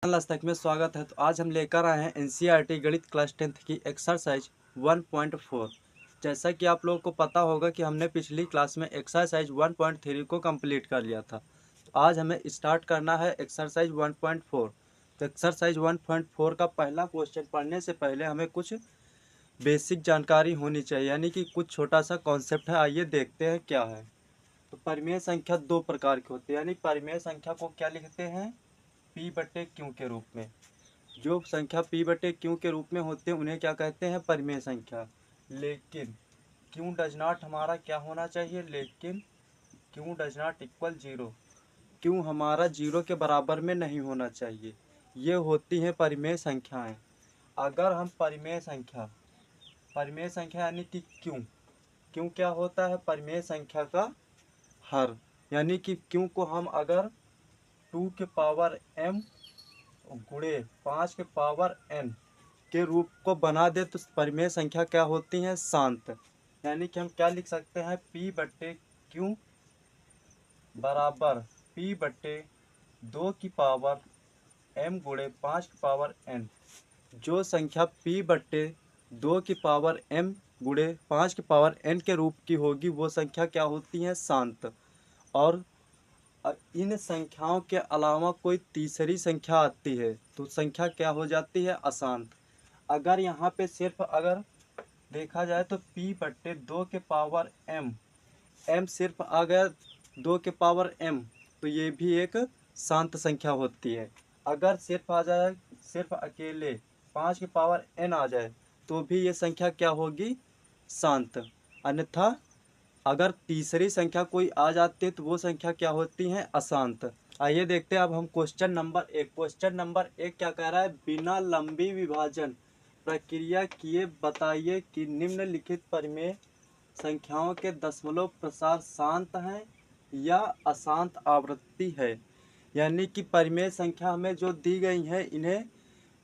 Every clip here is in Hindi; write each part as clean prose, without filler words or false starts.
क्लास तक में स्वागत है। तो आज हम लेकर आए हैं एनसीईआरटी गणित क्लास 10th की एक्सरसाइज 1.4। जैसा कि आप लोगों को पता होगा कि हमने पिछली क्लास में एक्सरसाइज 1.3 को कंप्लीट कर लिया था। तो आज हमें स्टार्ट करना है एक्सरसाइज 1.4। तो एक्सरसाइज 1.4 का पहला क्वेश्चन पढ़ने से पहले हमें कुछ बेसिक जानकारी होनी चाहिए, यानी कि कुछ छोटा सा कॉन्सेप्ट है। आइए देखते हैं क्या है। तो परिमेय संख्या दो प्रकार की होती है, यानी परिमेय संख्या को क्या लिखते हैं, पी बटे क्यू के रूप में। जो संख्या पी बटे क्यू के रूप में होते हैं उन्हें क्या कहते हैं, परिमेय संख्या। लेकिन क्यू डज नॉट हमारा क्या होना चाहिए, लेकिन Q does not equal zero. Q हमारा जीरो के बराबर में नहीं होना चाहिए। ये होती हैं परिमेय संख्याएं। अगर हम परिमेय संख्या यानी कि क्यू क्यू क्या होता है, परिमेय संख्या का हर। यानी कि क्यू को हम अगर 2 के पावर m गुणे 5 के पावर n के रूप को बना दे तो परिमेय संख्या क्या होती है, शांत। यानी कि हम क्या लिख सकते हैं, p बट्टे क्यू बराबर p बट्टे 2 की पावर m गुणे 5 की पावर n। जो संख्या p बट्टे 2 की पावर m गुणे 5 की पावर n के रूप की होगी वो संख्या क्या होती है, शांत। और इन संख्याओं के अलावा कोई तीसरी संख्या आती है तो संख्या क्या हो जाती है, अशांत। अगर यहाँ पे सिर्फ अगर देखा जाए तो p बट्टे 2 के पावर m सिर्फ आ गया 2 के पावर m, तो ये भी एक शांत संख्या होती है। अगर सिर्फ आ जाए, सिर्फ अकेले 5 के पावर n आ जाए तो भी ये संख्या क्या होगी, शांत। अन्यथा अगर तीसरी संख्या कोई आ जाती है तो वो संख्या क्या होती है, अशांत। आइए देखते हैं अब हम क्वेश्चन नंबर एक क्या कह रहा है, बिना लंबी विभाजन प्रक्रिया किए बताइए कि निम्नलिखित परिमेय संख्याओं के दशमलव प्रसार शांत हैं या अशांत आवृत्ति है। यानी कि परिमेय संख्या हमें जो दी गई है इन्हें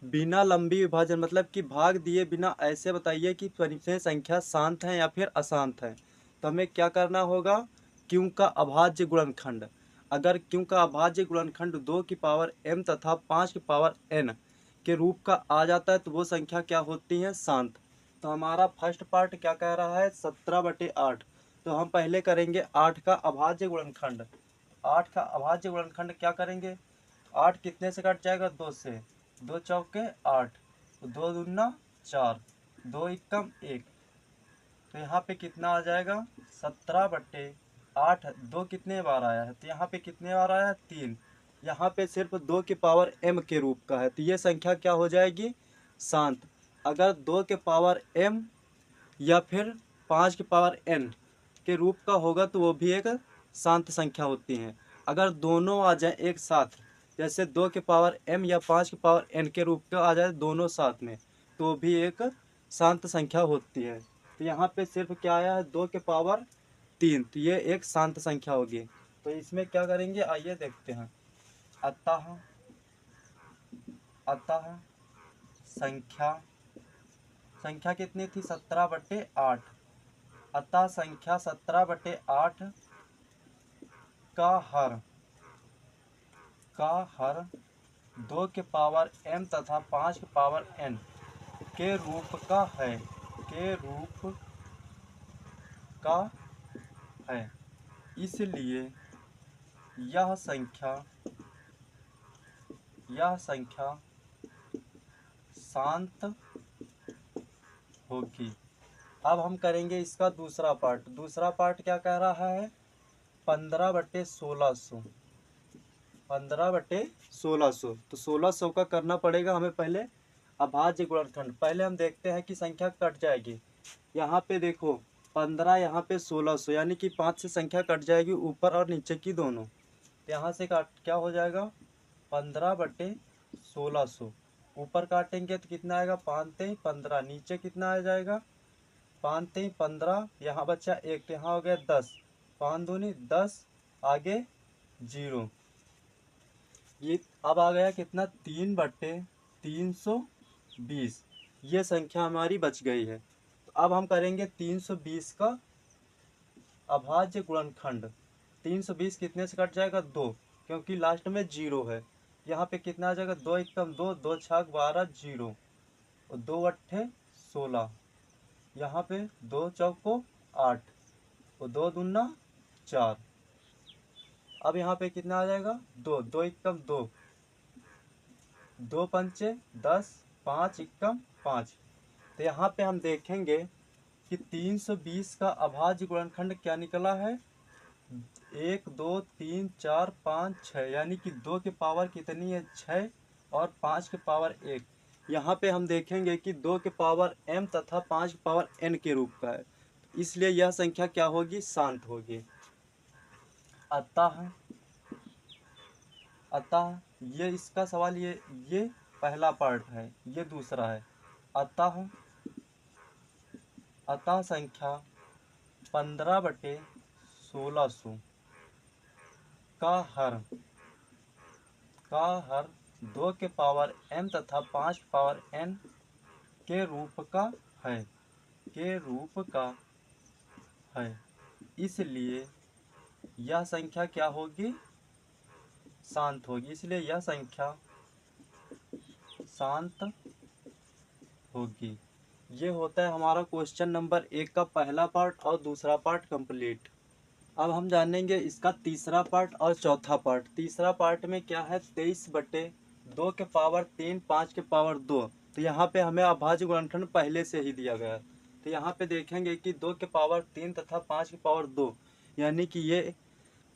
बिना लंबी विभाजन मतलब कि भाग दिए बिना ऐसे बताइए कि परिमेय संख्या शांत है या फिर अशांत है। तो हमें क्या करना होगा, क्यू का अभाज्य गुणनखंड। अगर क्यू का अभाज्य गुणनखंड 2 की पावर m तथा 5 की पावर n के रूप का आ जाता है तो वो संख्या क्या होती है, शांत। तो हमारा फर्स्ट पार्ट क्या कह रहा है, 17/8। तो हम पहले करेंगे 8 का अभाज्य गुणनखंड। 8 का अभाज्य गुणनखंड क्या करेंगे, 8 कितने से कट जाएगा, 2 से। 2 चौके 8, 2 दूना 4, 2 एकम 1। तो यहाँ पे कितना आ जाएगा, 17/8। 2 कितने बार आया है, तो यहाँ पे कितने बार आया है, 3। यहाँ पे सिर्फ 2 की पावर m के रूप का है तो ये संख्या क्या हो जाएगी, शांत। अगर 2 के पावर m या फिर 5 की पावर n के रूप का होगा तो वो भी एक शांत संख्या होती है। अगर दोनों आ जाए एक साथ, जैसे 2 के पावर m या 5 की पावर n के रूप का आ जाए दोनों साथ में, तो भी एक शांत संख्या होती है। तो यहाँ पे सिर्फ क्या आया है, 2 के पावर 3, तो ये एक शांत संख्या होगी। तो इसमें क्या करेंगे, आइए देखते हैं। अतः अतः संख्या संख्या कितनी थी, 17/8। अतः संख्या 17/8 का हर 2 के पावर m तथा 5 के पावर n के रूप का है। इसलिए यह संख्या शांत होगी। अब हम करेंगे इसका दूसरा पार्ट क्या कह रहा है, 15/1600। 15/1600 तो 1600 का करना पड़ेगा हमें पहले अभाज्य गुणनखंड। पहले हम देखते हैं कि संख्या कट जाएगी। यहाँ पे देखो 15, यहाँ पे 1600, यानी कि 5 से संख्या कट जाएगी ऊपर और नीचे की दोनों। यहाँ से काट क्या हो जाएगा, 15/1600। ऊपर काटेंगे तो कितना आएगा, 5×3=15। नीचे कितना आ जाएगा, 5×3=15। यहाँ बच्चा 1, यहाँ हो गया 10। 5×2=10, आगे 0। ये अब आ गया कितना, 3/320। ये संख्या हमारी बच गई है। तो अब हम करेंगे 320 का अभाज्य गुणनखंड। 320 कितने से कट जाएगा, 2, क्योंकि लास्ट में 0 है। यहाँ पे कितना आ जाएगा, 2 एकम 2, 2 छक 12, 0 और 2 अट्ठे 16, यहाँ पे 2 चौको 8 और 2 दूना 4। अब यहाँ पे कितना आ जाएगा, 2, 2 एकम 2, 2 पंचे 10, 5 एकम 5। तो यहाँ पे हम देखेंगे कि 320 का अभाज्य गुणनखंड क्या निकला है, 1 2 3 4 5 6, यानी कि 2 की पावर कितनी है, 6 और 5 की पावर 1। यहाँ पे हम देखेंगे कि 2 की पावर m तथा 5 की पावर n के रूप का है, इसलिए यह संख्या क्या होगी, शांत होगी। अतः अतः ये इसका सवाल, ये पहला पार्ट है, ये दूसरा है। अतः अतः संख्या 15/1600 का हर 2 के पावर m तथा 5 के पावर n के रूप का है, इसलिए यह संख्या क्या होगी, शांत होगी, इसलिए यह संख्या शांत होगी। ये होता है हमारा क्वेश्चन नंबर 1 का पहला पार्ट और दूसरा पार्ट कंप्लीट। अब हम जानेंगे इसका तीसरा पार्ट और चौथा पार्ट। तीसरा पार्ट में क्या है, 23/2 के पावर 3, 5 के पावर 2। तो यहाँ पे हमें अभाज्य गुणनखंड पहले से ही दिया गया है। तो यहाँ पे देखेंगे कि 2 के पावर 3 तथा 5 के पावर 2, यानी कि ये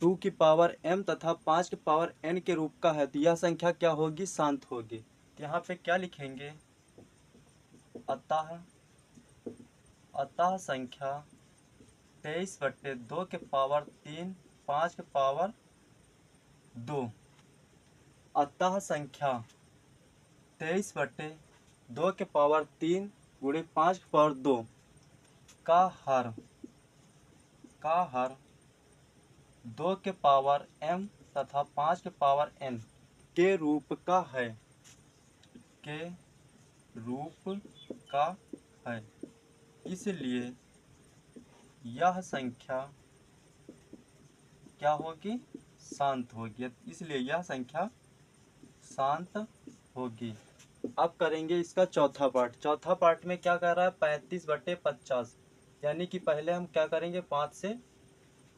2 की पावर m तथा 5 के पावर n के रूप का है। तो यह संख्या क्या होगी, शांत होगी। तो यहाँ पे क्या लिखेंगे, अतः संख्या 23/2 के पावर 3, 5 के पावर 2। अतः संख्या 23/2 के पावर 3 गुणे 5 के पावर 2 का हर 2 के पावर m तथा 5 के पावर n के रूप का है, इसलिए यह संख्या क्या होगी, शांत होगी। इसलिए यह संख्या शांत होगी। अब करेंगे इसका चौथा पार्ट। चौथा पार्ट में क्या कह रहा है, 35/50, यानी कि पहले हम क्या करेंगे, 5 से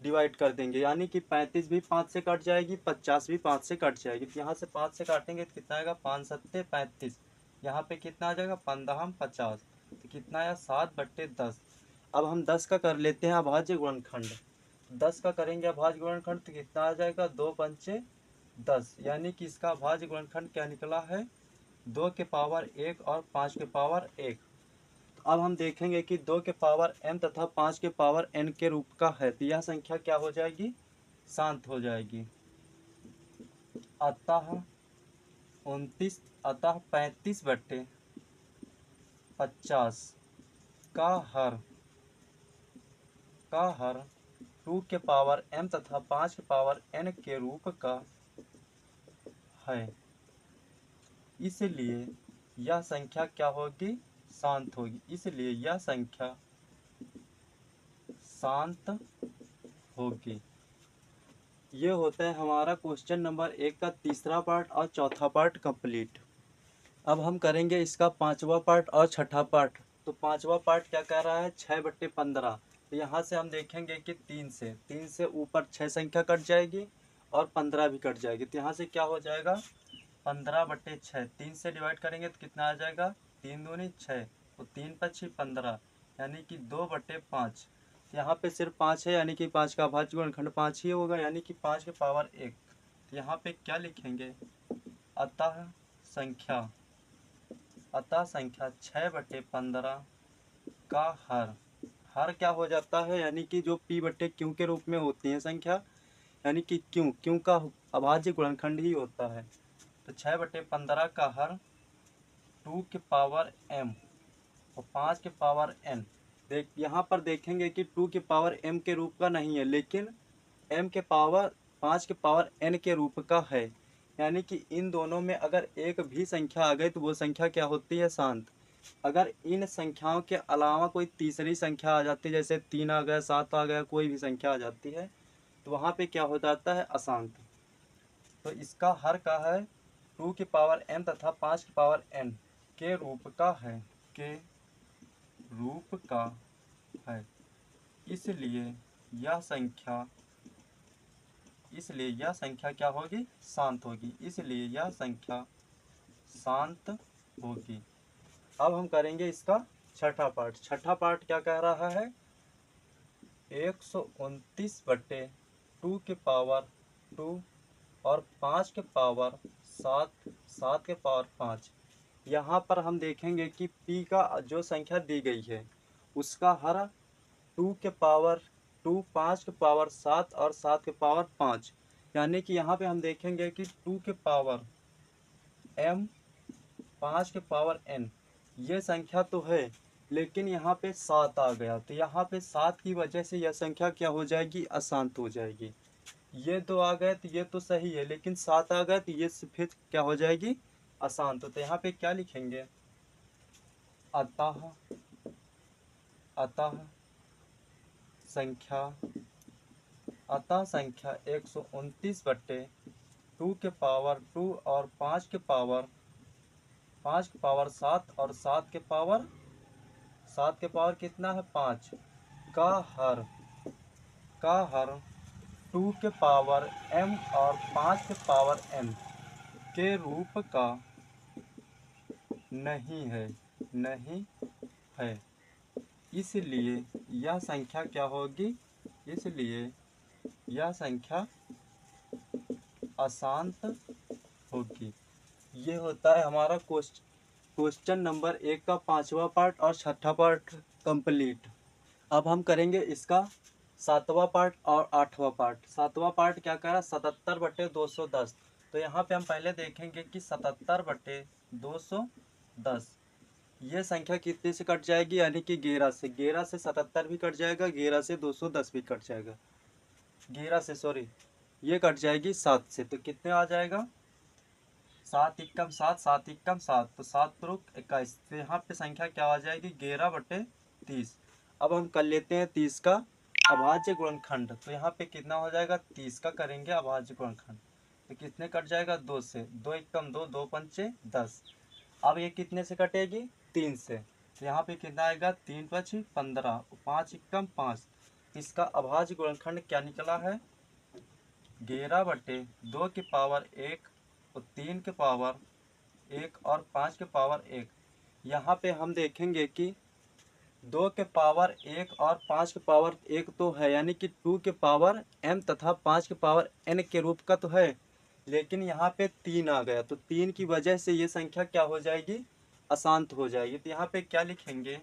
डिवाइड कर देंगे, यानी कि 35 भी 5 से कट जाएगी, 50 भी 5 से कट जाएगी। तो यहाँ से 5 से काटेंगे तो कितना आएगा, 5 सत्ते 35, यहाँ पे कितना आ जाएगा, 15 50, तो कितना आया, 7/10। अब हम 10 का कर लेते हैं अभाज्य गुणनखंड। 10 का करेंगे अभाज्य गुणनखंड तो कितना आ जाएगा, 2 पंचे 10, यानी कि इसका अभाज्य गुणनखंड क्या निकला है, 2 के पावर 1 और 5 के पावर 1। तो अब हम देखेंगे कि 2 के पावर m तथा 5 के पावर n के रूप का है। तो यह संख्या क्या हो जाएगी, शांत हो जाएगी। अतः 35/50 का हर 2 के पावर m तथा 5 के पावर n के रूप का है, इसलिए यह संख्या क्या होगी, शांत होगी। इसलिए यह संख्या शांत होगी। ये होता है हमारा क्वेश्चन नंबर 1 का तीसरा पार्ट और चौथा पार्ट कंप्लीट। अब हम करेंगे इसका पांचवा पार्ट और छठा पार्ट। तो पांचवा पार्ट क्या कह रहा है, 6/15। तो यहाँ से हम देखेंगे कि 3 से ऊपर 6 संख्या कट जाएगी और 15 भी कट जाएगी। तो यहाँ से क्या हो जाएगा, 15/6। 3 से डिवाइड करेंगे तो कितना आ जाएगा, 3 दूनी 6 और 3 5 15, यानी कि 2/5। यहाँ पे सिर्फ 5 है, यानी कि 5 का अभाज्य गुणनखंड 5 ही होगा, यानी कि 5 के पावर 1। तो यहाँ पे क्या लिखेंगे, अतः संख्या 6/15 का हर क्या हो जाता है, यानी कि जो p/q के रूप में होती है संख्या, यानी कि क्यों का अभाज्य गुणनखंड ही होता है। तो 6/15 का हर 2 के पावर m और 5 के पावर n। यहाँ पर देखेंगे कि 2 के पावर m के रूप का नहीं है, लेकिन m के पावर 5 के पावर n के रूप का है, यानी कि इन दोनों में अगर एक भी संख्या आ गई तो वो संख्या क्या होती है, शांत। अगर इन संख्याओं के अलावा कोई तीसरी संख्या आ जाती है, जैसे 3 आ गया, 7 आ गया, कोई भी संख्या आ जाती है, तो वहाँ पे क्या हो जाता है, अशांत। तो इसका हर का है 2 की पावर m तथा 5 की पावर n के रूप का है, के रूप का है। इसलिए यह संख्या क्या होगी? शांत होगी। इसलिए यह संख्या शांत होगी। अब हम करेंगे इसका छठा पार्ट। छठा पार्ट क्या कह रहा है? 129/2 के पावर 2 और 5 के पावर 7, 7 के पावर 5। यहाँ पर हम देखेंगे कि p का जो संख्या दी गई है उसका हर 2 के पावर 2, 5 के पावर 7 और 7 के पावर 5। यानी कि यहाँ पे हम देखेंगे कि 2 के पावर m, 5 के पावर n, ये संख्या तो है लेकिन यहाँ पे 7 आ गया, तो यहाँ पे 7 की वजह से यह संख्या क्या हो जाएगी? अशांत हो जाएगी। ये तो आ गए तो ये तो सही है, लेकिन 7 आ गए तो ये फिर क्या हो जाएगी? अशांत। तो यहाँ पे क्या लिखेंगे? अतः संख्या 129/2 के पावर 2 और 5 के पावर 7 और 7 के पावर कितना है? 5 का हर 2 के पावर m और 5 के पावर n के रूप का नहीं है। इसलिए यह संख्या क्या होगी? इसलिए यह संख्या अशांत होगी। ये होता है हमारा क्वेश्चन नंबर 1 का 5वां पार्ट और 6ठा पार्ट कंप्लीट। अब हम करेंगे इसका 7वां पार्ट और 8वां पार्ट। 7वां पार्ट क्या कह रहा है? 77/210। तो यहाँ पे हम पहले देखेंगे कि 77/210 ये संख्या कितने से कट जाएगी? यानी कि 11 से। 11 से 77 भी कट जाएगा, 11 से 210 भी कट जाएगा, 11 से सॉरी ये कट जाएगी 7 से। तो कितने आ जाएगा? 7 एकम 7, 7 एकम 7, तो 7 त्रुक 21। तो यहाँ पे संख्या क्या आ जाएगी? 11/30। अब हम कर लेते हैं 30 का अभाज्य गुणनखंड। तो यहाँ पे कितना हो जाएगा? 30 का करेंगे अभाज्य गुणनखंड, तो कितने कट जाएगा? 2 से। 2 एकम 2, 2 पंचे 10। अब ये कितने से कटेगी? 3 से। तो यहाँ पे कितना आएगा? 3 5 15, 5 एकम 5। इसका अभाज्य गुणनखंड क्या निकला है? 11/2 की पावर 1 और 3 के पावर 1 और 5 के पावर 1। यहाँ पे हम देखेंगे कि 2 के पावर 1 और 5 के पावर 1 तो है, यानी कि 2 के पावर m तथा 5 के पावर n के रूप का तो है, लेकिन यहाँ पे 3 आ गया, तो 3 की वजह से ये संख्या क्या हो जाएगी? अशांत हो जाएगी। तो यहाँ पे क्या लिखेंगे?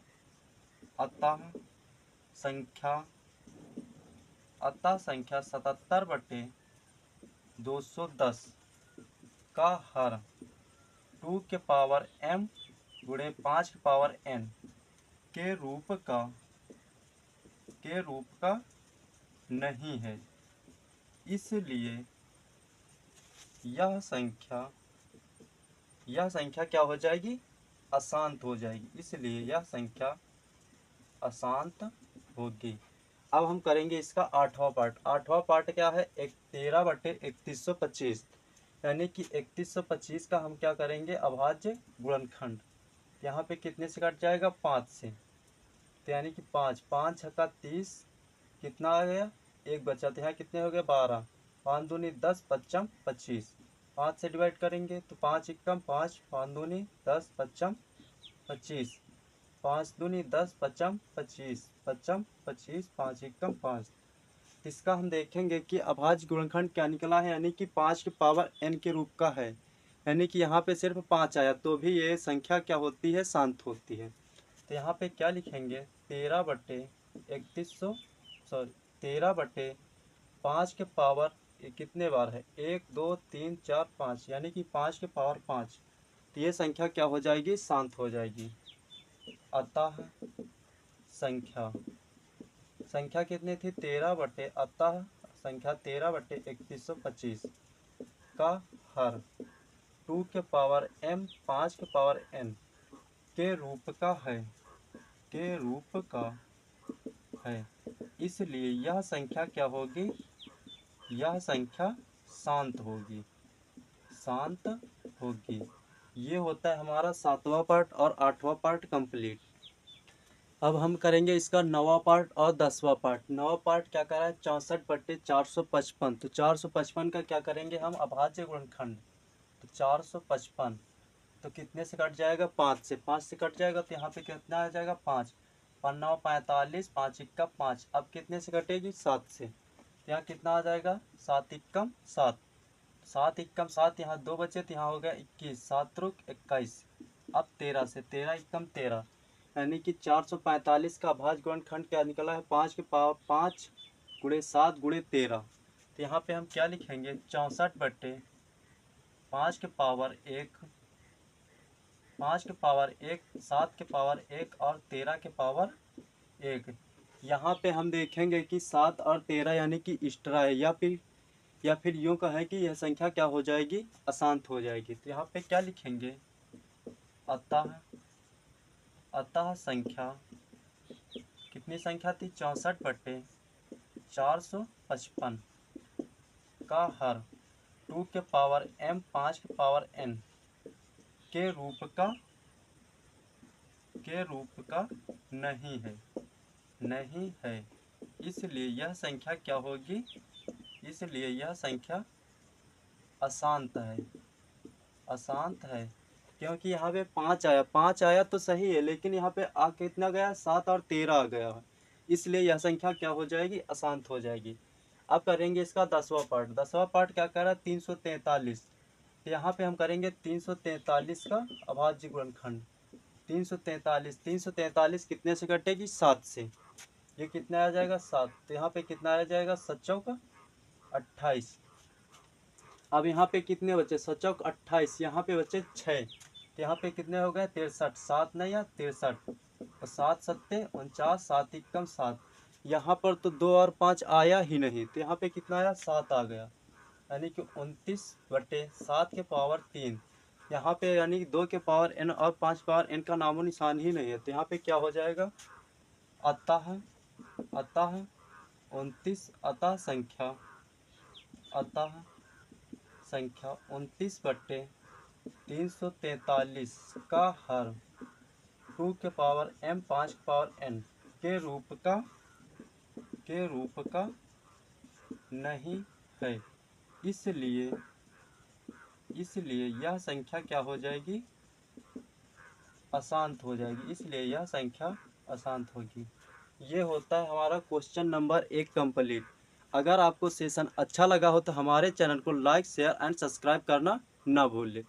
अतः संख्या 77/210 का हर 2 के पावर m गुणे 5 के पावर n के रूप का नहीं है। इसलिए यह संख्या क्या हो जाएगी? अशांत हो जाएगी। इसलिए यह संख्या अशांत होगी। अब हम करेंगे इसका 8वां पार्ट। 8वां पार्ट क्या है? 13/3125। यानी कि 3125 का हम क्या करेंगे? अभाज्य गुणनखंड। यहाँ पे कितने से कट जाएगा? 5 से। तो यानी कि 5, 5 छक्का 30, कितना आ गया? 1 बचा, तो यहाँ कितने हो गए? 12, 5 दूनी 10, 5 25। 5 से डिवाइड करेंगे तो 5 एकम 5, 5 दूनी 10, 5 25, 5 दूनी 10, 5 25, 5 25, 5 एकम 5। इसका हम देखेंगे कि अभाज्य गुणनखंड क्या निकला है, यानी कि 5 के पावर n के रूप का है। यानी कि यहाँ पे सिर्फ 5 आया तो भी ये संख्या क्या होती है? शांत होती है। तो यहाँ पे क्या लिखेंगे? 13/5 के पावर कितने बार है? 1 2 3 4 5, यानी कि 5 के पावर 5। तो ये संख्या क्या हो जाएगी? शांत हो जाएगी। अतः संख्या कितनी थी? 13 अतः संख्या 13/3125 का हर 2 के पावर m 5 के पावर n के रूप का है। इसलिए यह संख्या क्या होगी? यह संख्या शांत होगी। अशांत होगी। ये होता है हमारा 7वां पार्ट और 8वां पार्ट कंप्लीट। अब हम करेंगे इसका 9वां पार्ट और 10वां पार्ट। 9वां पार्ट क्या करा है, 64/455। तो 455 का क्या करेंगे हम, अभाज्य गुणनखंड। तो 455 तो कितने से कट जाएगा, 5 से। 5 से कट जाएगा तो यहाँ पे कितना आ जाएगा, 5। 5 45, 5 इक्का 5। अब कितने से कटेगी, 7 से। तो यहाँ कितना आ जाएगा, 7 इक्कम 7। 7 इक्कम 7, यहाँ 2 बचे तो यहाँ हो गया 21। 7 त्रुक 21। अब 13 से, 13 इक्कम 13, यानी कि 445 का अभाज्य गुणनखंड क्या निकला है, 5 के पावर 5 गुणे 7 गुणे 13। तो यहाँ पे हम क्या लिखेंगे, 64/5 के पावर 1, 5 के पावर 1, 7 के पावर 1 और 13 के पावर 1। यहाँ पे हम देखेंगे कि 7 और 13 यानी कि इष्टरा है, या फिर यूँ कहें कि यह संख्या क्या हो जाएगी, अशांत हो जाएगी। तो यहाँ पे क्या लिखेंगे, अतः संख्या, कितनी संख्या थी, 64/455 का हर 2 के पावर m 5 के पावर n के रूप का नहीं है। इसलिए यह संख्या क्या होगी, इसलिए यह संख्या अशांत है। क्योंकि यहाँ पे 5 आया तो सही है, लेकिन यहाँ पे आ कितना गया, 7 और 13 आ गया है, इसलिए यह संख्या क्या हो जाएगी, अशांत हो जाएगी। अब करेंगे इसका 10वां पार्ट। 10वां पार्ट क्या कर रहा है, 343। तो यहाँ पे हम करेंगे 343 का अभाज्य गुणनखंड। 343 कितने से कटेगी, 7 से। ये कितना आ जाएगा, 7। तो यहाँ पे कितना आ जाएगा, 7 चौका 28। अब यहाँ पे कितने बचे, 7 चौक 28, यहाँ पे बचे 6। तो यहाँ पे कितने हो गए, 63। 7 नहीं या 63 और 7 सत्ते 49, 7 इक्कम 7। यहाँ पर तो 2 और 5 आया ही नहीं, तो यहाँ पे कितना आया, 7 आ गया, यानी कि 29/7 के पावर 3। यहाँ पे यानी कि 2 के पावर n और 5 पावर n का नामो निशान ही नहीं है। तो यहाँ पे क्या हो जाएगा, अतः 29, अतः संख्या 29/343 का हर 2 के पावर m 5 के पावर n के रूप का नहीं है। इसलिए यह संख्या क्या हो जाएगी, अशांत हो जाएगी। इसलिए यह संख्या अशांत होगी। ये होता है हमारा क्वेश्चन नंबर 1 कंप्लीट। अगर आपको सेशन अच्छा लगा हो तो हमारे चैनल को लाइक, शेयर एंड सब्सक्राइब करना ना भूलें।